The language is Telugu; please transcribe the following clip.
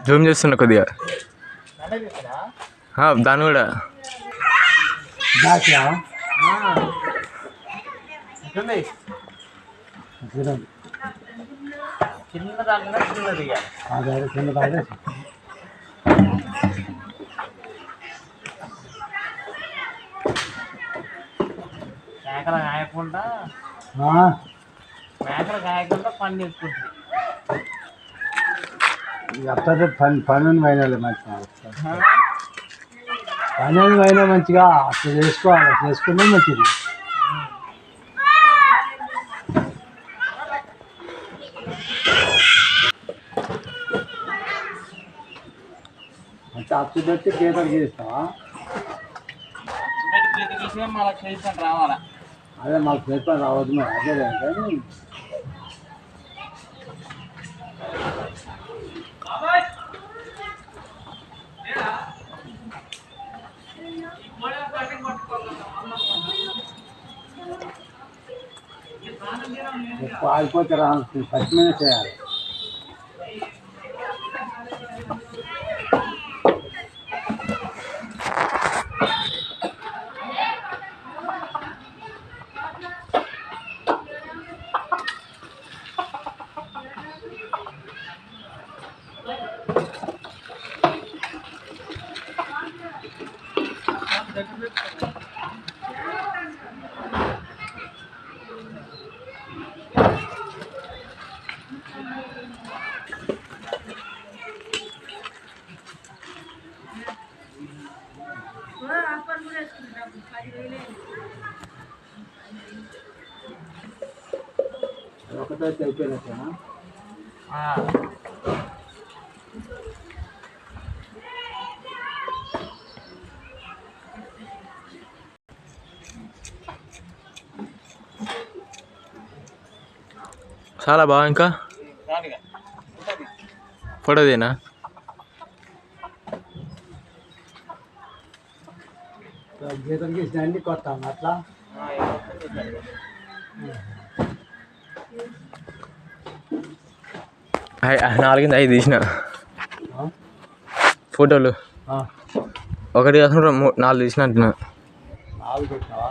జూమ్ చేస్తున్నా కొద్దిగా దాన్ని కూడా మేకలు కాయకుండా పని చేసుకుంటుంది అప్పటి పనులు అయినా మంచిగా పనులు అయినా మంచిగా అట్లా చేసుకోవాలి, చేసుకుంటే మంచిది. అంటే అప్పు పెట్టి గీతలు గీస్తావా? రావాలా అదే మాకు చేస్తాను రావద్దు మరి అదే కానీ ఆగిపోతే రావాల్సింది పచ్చిమైనా చేయాలి. ఒకటే అయిపోయినట్టేనా? చాలా బాగా ఇంకా ఫోటోదేనా? గీతలు గీసిన అన్ని కొట్టాము అట్లా. నాలుగింది 5 తీసిన ఫోటోలు, ఒకటి కాకుండా 4 తీసిన అంటున్నా. 4 పెట్టావా?